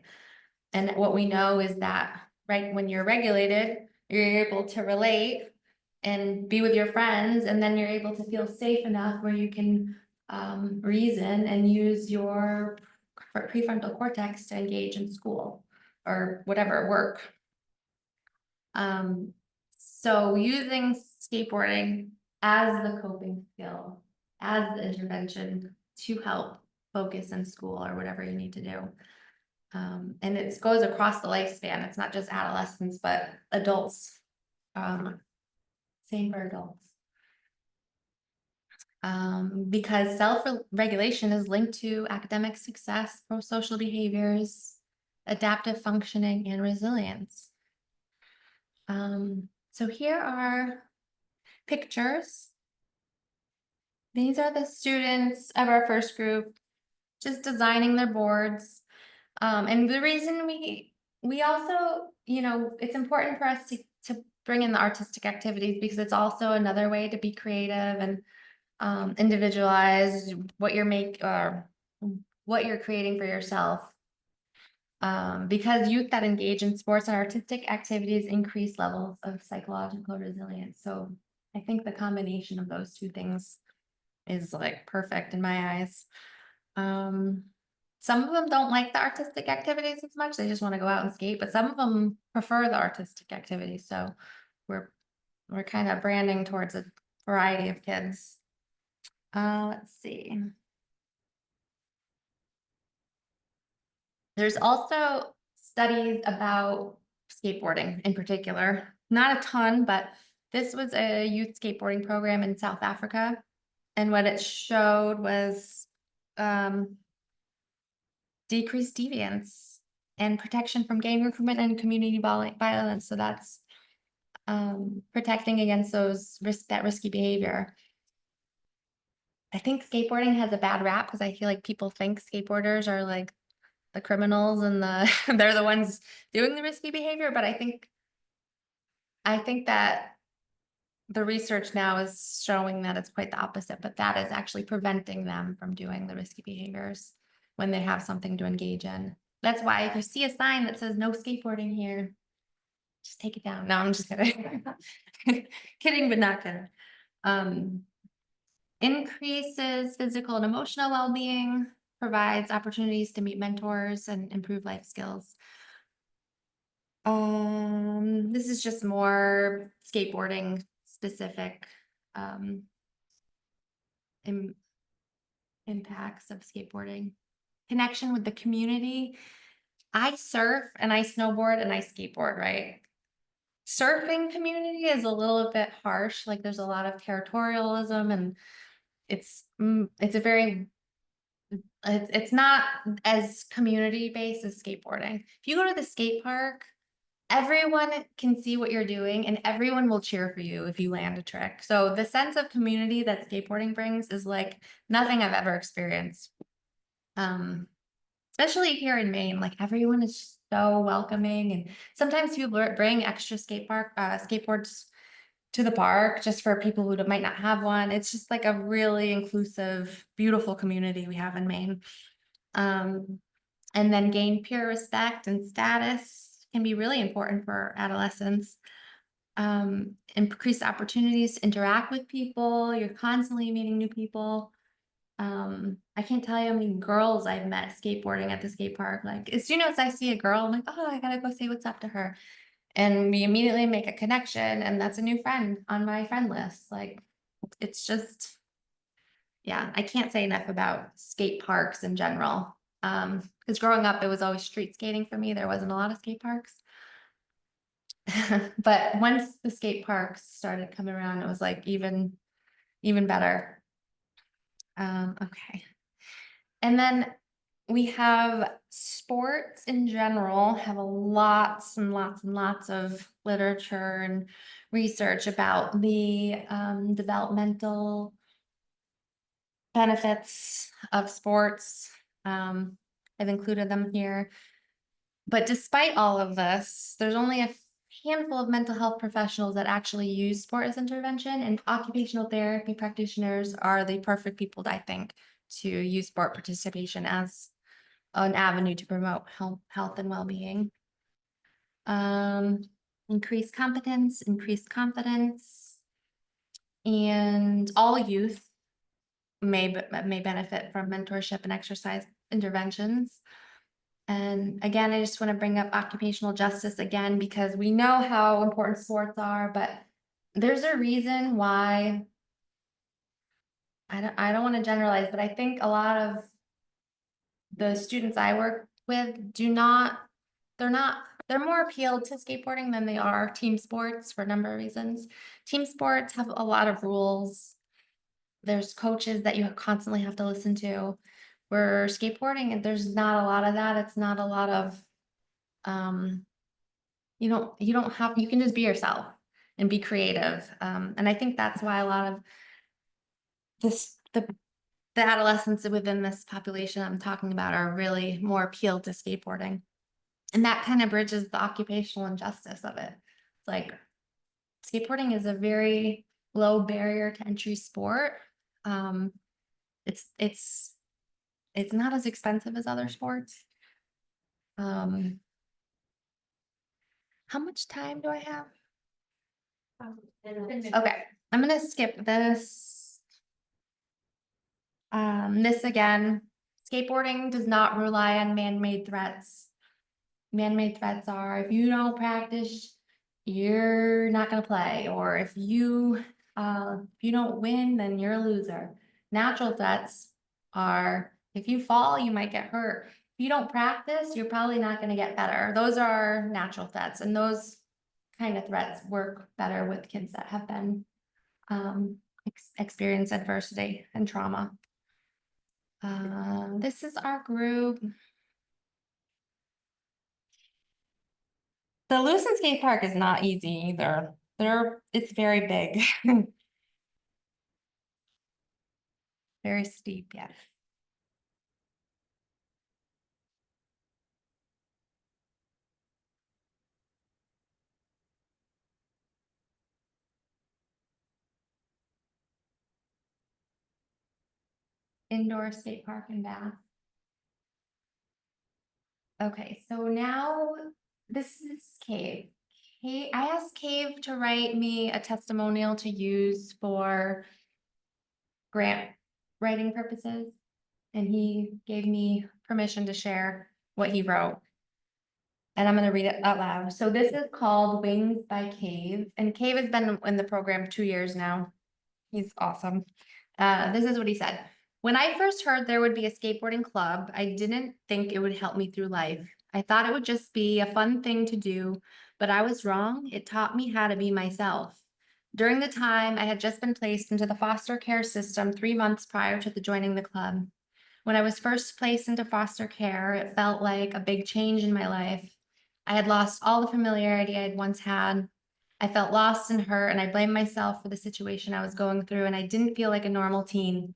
And what we know is that, right, when you're regulated, you're able to relate and be with your friends, and then you're able to feel safe enough where you can reason and use your prefrontal cortex to engage in school or whatever, work. So using skateboarding as the coping skill, as the intervention to help focus in school or whatever you need to do. And it goes across the lifespan. It's not just adolescents, but adults. Same for adults. Because self-regulation is linked to academic success, pro-social behaviors, adaptive functioning, and resilience. So here are pictures. These are the students of our first group just designing their boards. And the reason we also, it's important for us to bring in the artistic activities because it's also another way to be creative and individualize what what you're creating for yourself. Because youth that engage in sports and artistic activities increase levels of psychological resilience. So I think the combination of those two things is like perfect in my eyes. Some of them don't like the artistic activities as much. They just want to go out and skate, but some of them prefer the artistic activities. So we're kind of branding towards a variety of kids. Let's see. There's also studies about skateboarding in particular. Not a ton, but this was a youth skateboarding program in South Africa. And what it showed was decreased deviance and protection from gang recruitment and community violence. So that's protecting against that risky behavior. I think skateboarding has a bad rap because I feel like people think skateboarders are like the criminals and they're the ones doing the risky behavior. But I think that the research now is showing that it's quite the opposite, but that is actually preventing them from doing the risky behaviors when they have something to engage in. That's why if you see a sign that says no skateboarding here, just take it down. No, I'm just kidding. Kidding, but not kidding. Increases physical and emotional well-being, provides opportunities to meet mentors and improve life skills. This is just more skateboarding specific impacts of skateboarding. Connection with the community. I surf and I snowboard and I skateboard, right? Surfing community is a little bit harsh. Like there's a lot of territorialism and it's not as community based as skateboarding. If you go to the skate park, everyone can see what you're doing and everyone will cheer for you if you land a trick. So the sense of community that skateboarding brings is like nothing I've ever experienced. Especially here in Maine, like everyone is just so welcoming, and sometimes people bring extra skateboards to the park just for people who might not have one. It's just like a really inclusive, beautiful community we have in Maine. And then gain peer respect and status can be really important for adolescents. Increased opportunities to interact with people. You're constantly meeting new people. I can't tell you how many girls I've met skateboarding at the skate park. Like as soon as I see a girl, I'm like, oh, I gotta go say what's up to her. And we immediately make a connection, and that's a new friend on my friend list. Like it's just, yeah, I can't say enough about skate parks in general. Because growing up, it was always street skating for me. There wasn't a lot of skate parks. But once the skate parks started coming around, it was like even better. Okay. And then we have sports in general have lots and lots of literature and research about the developmental benefits of sports. I've included them here. But despite all of this, there's only a handful of mental health professionals that actually use sport as intervention, and occupational therapy practitioners are the perfect people, I think, to use sport participation as an avenue to promote health and well-being. Increased competence, increased confidence, and all youth may benefit from mentorship and exercise interventions. And again, I just want to bring up occupational justice again, because we know how important sports are, but there's a reason why, I don't want to generalize, but I think a lot of the students I work with they're more appealed to skateboarding than they are team sports for a number of reasons. Team sports have a lot of rules. There's coaches that you constantly have to listen to. Where skateboarding, there's not a lot of that. It's not a lot of, you can just be yourself and be creative. And I think that's why a lot of the adolescents within this population I'm talking about are really more appealed to skateboarding. And that kind of bridges the occupational injustice of it. It's like skateboarding is a very low barrier to entry sport. Um, it's not as expensive as other sports. How much time do I have? Okay, I'm gonna skip this. This again, skateboarding does not rely on man-made threats. Man-made threats are if you don't practice, you're not gonna play, or if you don't win, then you're a loser. Natural threats are if you fall, you might get hurt. If you don't practice, you're probably not gonna get better. Those are natural threats, and those kind of threats work better with kids that have been experience adversity and trauma. This is our group. The Lucent Skate Park is not easy either. It's very big. Very steep, yes. Indoor skate park in Bath. Okay, so now this is Cave. I asked Cave to write me a testimonial to use for grant writing purposes, and he gave me permission to share what he wrote. And I'm going to read it out loud. So this is called Wings by Cave, and Cave has been in the program 2 years now. He's awesome. This is what he said. When I first heard there would be a skateboarding club, I didn't think it would help me through life. I thought it would just be a fun thing to do, but I was wrong. It taught me how to be myself. During the time, I had just been placed into the foster care system 3 months prior to joining the club. When I was first placed into foster care, it felt like a big change in my life. I had lost all the familiarity I had once had. I felt lost and hurt, and I blamed myself for the situation I was going through, and I didn't feel like a normal teen.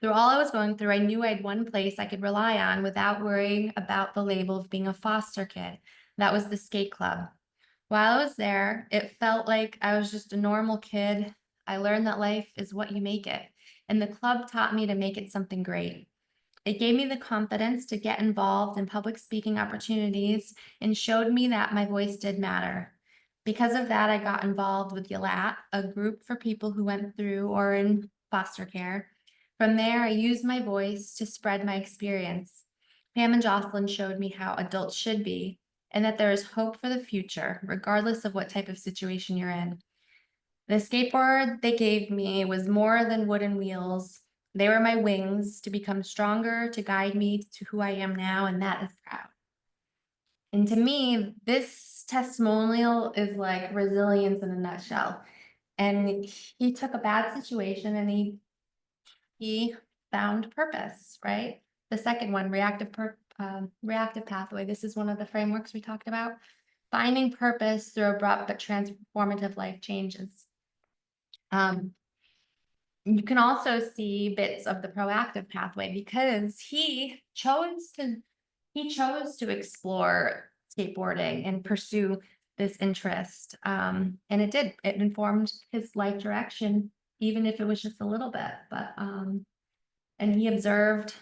Through all I was going through, I knew I had one place I could rely on without worrying about the label of being a foster kid. That was the skate club. While I was there, it felt like I was just a normal kid. I learned that life is what you make it, and the club taught me to make it something great. It gave me the confidence to get involved in public speaking opportunities and showed me that my voice did matter. Because of that, I got involved with YALAT, a group for people who went through or in foster care. From there, I used my voice to spread my experience. Pam and Jocelyn showed me how adults should be and that there is hope for the future, regardless of what type of situation you're in. The skateboard they gave me was more than wooden wheels. They were my wings to become stronger, to guide me to who I am now, and that is proud. And to me, this testimonial is like resilience in a nutshell. And he took a bad situation and he found purpose, right? The second one, reactive pathway. This is one of the frameworks we talked about. Finding purpose through abrupt but transformative life changes. You can also see bits of the proactive pathway because he chose to explore skateboarding and pursue this interest. And it informed his life direction, even if it was just a little bit. But and he observed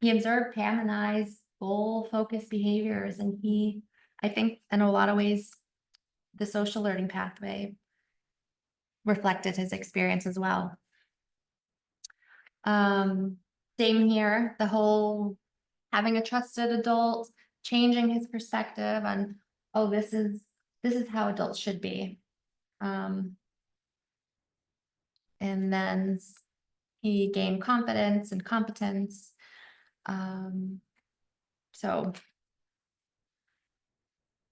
Pam and I's goal-focused behaviors, and I think in a lot of ways, the social learning pathway reflected his experience as well. Same here, the whole having a trusted adult, changing his perspective on, oh, this is how adults should be. And then he gained confidence and competence. So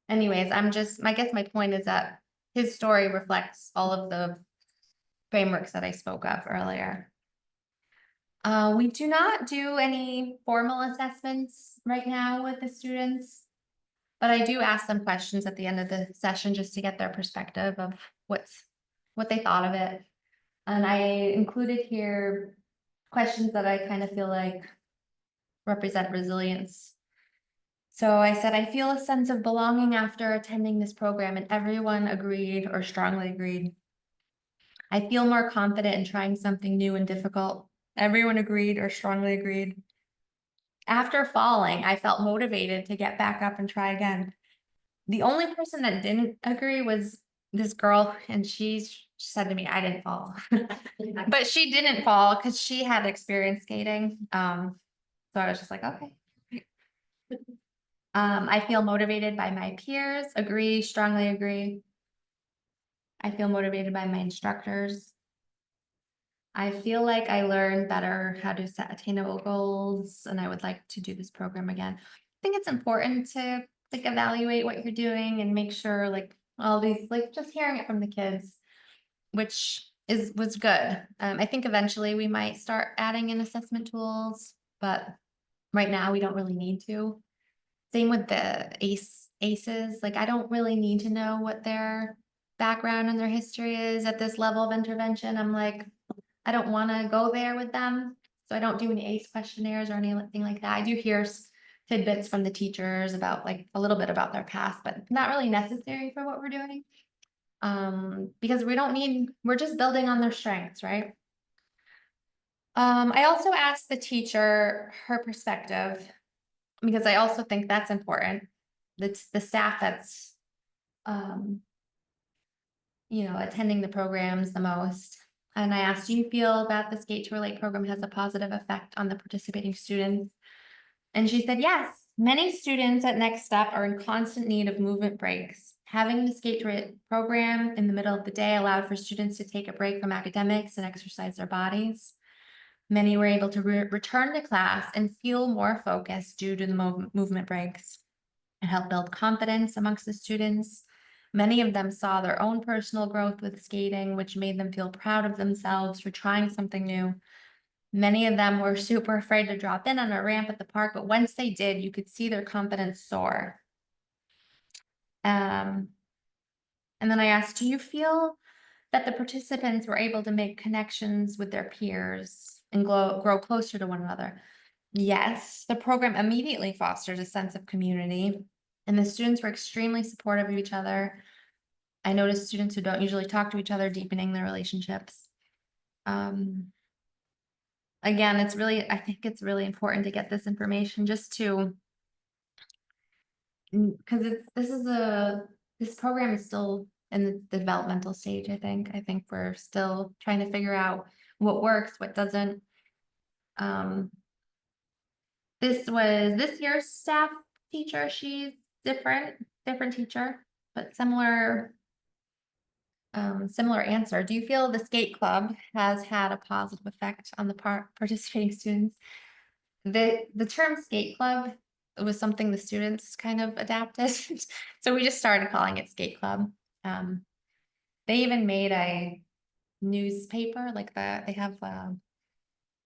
anyways, I guess my point is that his story reflects all of the frameworks that I spoke of earlier. We do not do any formal assessments right now with the students, but I do ask them questions at the end of the session just to get their perspective of what they thought of it. And I included here questions that I kind of feel like represent resilience. So I said, I feel a sense of belonging after attending this program, and everyone agreed or strongly agreed. I feel more confident in trying something new and difficult. Everyone agreed or strongly agreed. After falling, I felt motivated to get back up and try again. The only person that didn't agree was this girl, and she said to me, I didn't fall. But she didn't fall because she had experience skating. So I was just like, okay. I feel motivated by my peers, agree, strongly agree. I feel motivated by my instructors. I feel like I learned better how to set attainable goals, and I would like to do this program again. I think it's important to like evaluate what you're doing and make sure like all these, like just hearing it from the kids, which was good. I think eventually we might start adding in assessment tools, but right now we don't really need to. Same with the ACEs. Like, I don't really need to know what their background and their history is at this level of intervention. I'm like, I don't want to go there with them. So I don't do any ACE questionnaires or anything like that. I do hear tidbits from the teachers about like a little bit about their past, but not really necessary for what we're doing. Because we're just building on their strengths, right? I also asked the teacher her perspective because I also think that's important. That's the staff that's um, attending the programs the most. And I asked, do you feel that the Skate to Relate program has a positive effect on the participating students? And she said, yes, many students at Next Step are in constant need of movement breaks. Having the Skate to Relate program in the middle of the day allowed for students to take a break from academics and exercise their bodies. Many were able to return to class and feel more focused due to the movement breaks. It helped build confidence amongst the students. Many of them saw their own personal growth with skating, which made them feel proud of themselves for trying something new. Many of them were super afraid to drop in on a ramp at the park, but once they did, you could see their confidence soar. And then I asked, do you feel that the participants were able to make connections with their peers and grow closer to one another? Yes, the program immediately fostered a sense of community, and the students were extremely supportive of each other. I noticed students who don't usually talk to each other deepening their relationships. Again, I think it's really important to get this information just to, because this program is still in the developmental stage, I think. I think we're still trying to figure out what works, what doesn't. This was this year's staff teacher. She's different teacher, but similar answer. Do you feel the skate club has had a positive effect on the participating students? The term skate club was something the students kind of adapted. So we just started calling it skate club. They even made a newspaper, like they have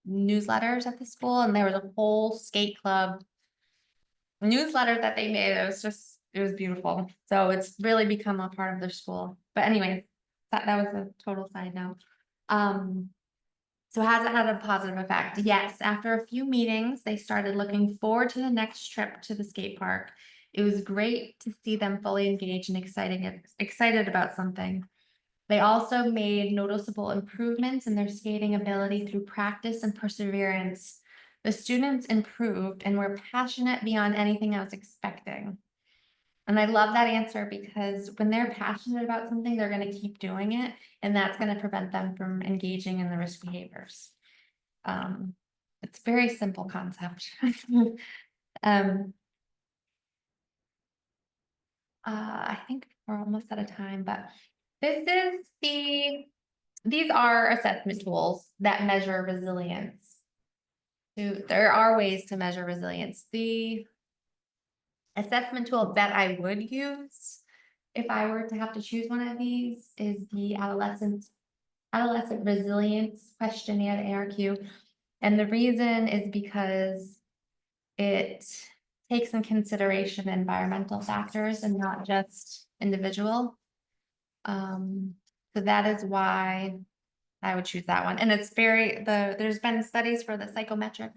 newsletters at the school, and there was a whole skate club newsletter that they made. It was beautiful. So it's really become a part of their school. But anyway, that was a total side note. So has it had a positive effect? Yes. After a few meetings, they started looking forward to the next trip to the skate park. It was great to see them fully engaged and excited about something. They also made noticeable improvements in their skating ability through practice and perseverance. The students improved and were passionate beyond anything I was expecting. And I love that answer because when they're passionate about something, they're going to keep doing it, and that's going to prevent them from engaging in the risk behaviors. It's a very simple concept. I think we're almost out of time, but these are assessment tools that measure resilience. There are ways to measure resilience. The assessment tool that I would use if I were to have to choose one of these is the adolescent resilience questionnaire, the ARQ. And the reason is because it takes in consideration environmental factors and not just individual. So that is why I would choose that one. And it's there's been studies for the psychometric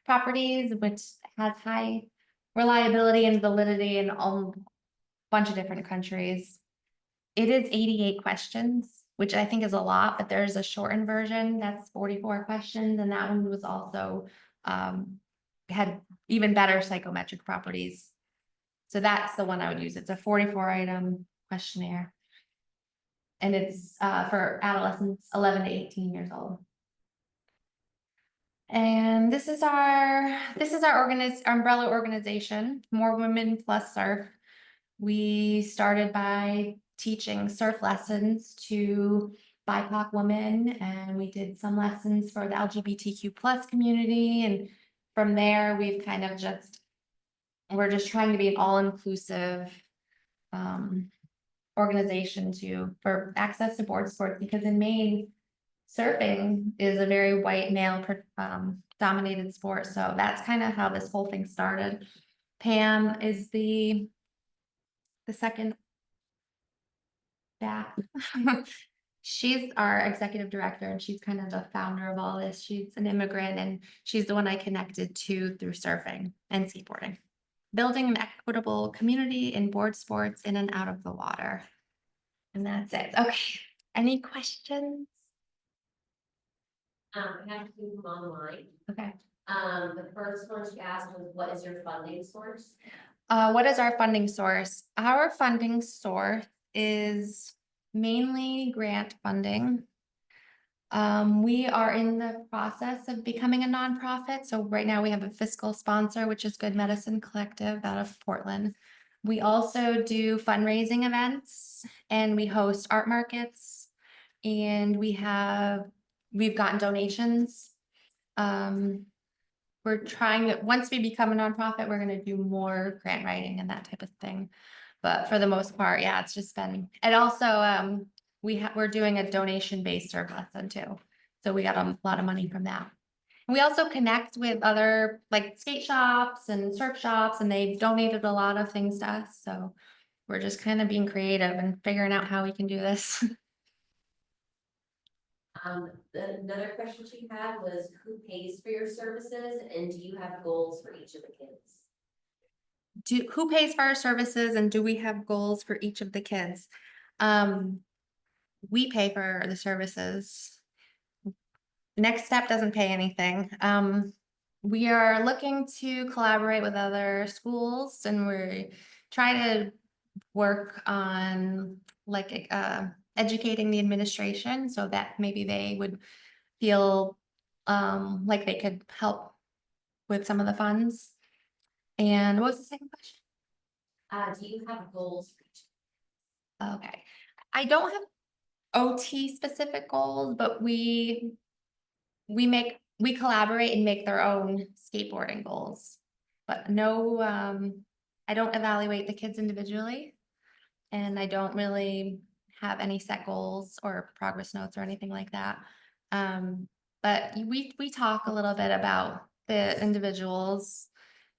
properties, which has high reliability and validity in a bunch of different countries. It is 88 questions, which I think is a lot, but there's a shortened version that's 44 questions, and that one was also had even better psychometric properties. So that's the one I would use. It's a 44 item questionnaire. And it's for adolescents 11 to 18 years old. And this is our umbrella organization, More Women Plus Surf. We started by teaching surf lessons to BIPOC women, and we did some lessons for the LGBTQ plus community. And from there, we've kind of we're just trying to be an all-inclusive organization for access to board sports, because in Maine, surfing is a very white male dominated sport. So that's kind of how this whole thing started. Pam is the second back. She's our executive director, and she's kind of the founder of all this. She's an immigrant, and she's the one I connected to through surfing and skateboarding. Building an equitable community in board sports in and out of the water. And that's it. Okay. Any questions? I have two online. Okay. The first one she asked was, what is your funding source? What is our funding source? Our funding source is mainly grant funding. We are in the process of becoming a nonprofit. So right now we have a fiscal sponsor, which is Good Medicine Collective out of Portland. We also do fundraising events, and we host art markets, and we've gotten donations. We're trying to, once we become a nonprofit, we're going to do more grant writing and that type of thing. But for the most part, yeah, it's just been, and also, we're doing a donation-based surf lesson too. So we got a lot of money from that. And we also connect with other like skate shops and surf shops, and they've donated a lot of things to us. So we're just kind of being creative and figuring out how we can do this. Another question she had was, who pays for your services, and do you have goals for each of the kids? Who pays for our services, and do we have goals for each of the kids? We pay for the services. Next Step doesn't pay anything. We are looking to collaborate with other schools, and we're trying to work on like educating the administration so that maybe they would feel like they could help with some of the funds. And what was the second question? Do you have goals for each? Okay. I don't have OT specific goals, but we collaborate and make their own skateboarding goals. But no, I don't evaluate the kids individually, and I don't really have any set goals or progress notes or anything like that. But we talk a little bit about the individuals,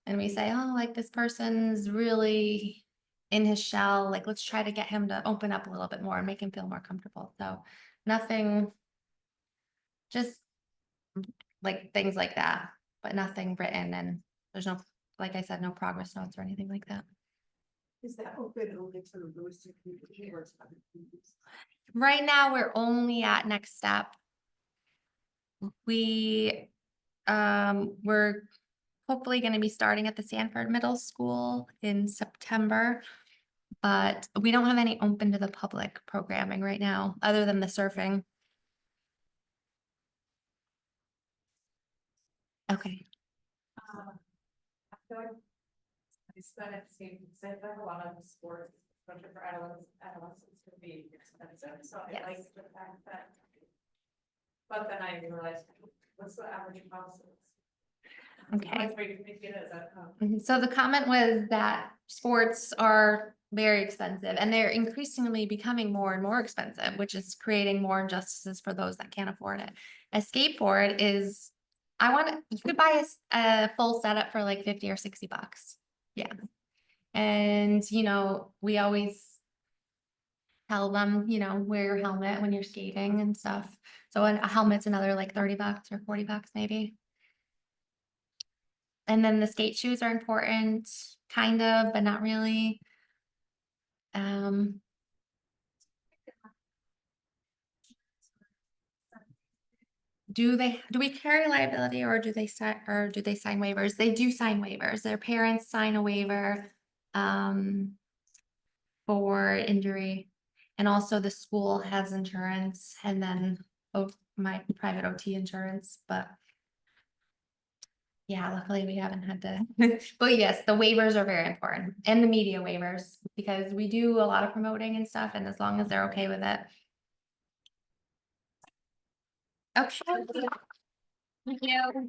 and we say, oh, like this person's really in his shell. Like, let's try to get him to open up a little bit more and make him feel more comfortable. So nothing, just like things like that, but nothing written, and there's no, like I said, no progress notes or anything like that. Is that open only to the Lewiston community or to other communities? Right now, we're only at Next Step. We're hopefully going to be starting at the Sanford Middle School in September, but we don't have any open to the public programming right now, other than the surfing. Okay. I feel like I spent it seeing said that a lot of the sports, especially for adolescents can be expensive. So I Yes. like the fact that. But then I realized, what's the average cost? Okay. That, So the comment was that sports are very expensive, and they're increasingly becoming more and more expensive, which is creating more injustices for those that can't afford it. A skateboard is, you could buy a full setup for like 50 or 60 bucks. Yeah. And, we always tell them, wear your helmet when you're skating and stuff. So a helmet's another like 30 bucks or 40 bucks maybe. And then the skate shoes are important, kind of, but not really. Do we carry liability, or do they sign waivers? They do sign waivers. Their parents sign a waiver for injury. And also the school has insurance, and then my private OT insurance, but yeah, luckily we haven't had to. But yes, the waivers are very important, and the media waivers, because we do a lot of promoting and stuff, and as long as they're okay with it. Okay. Thank you.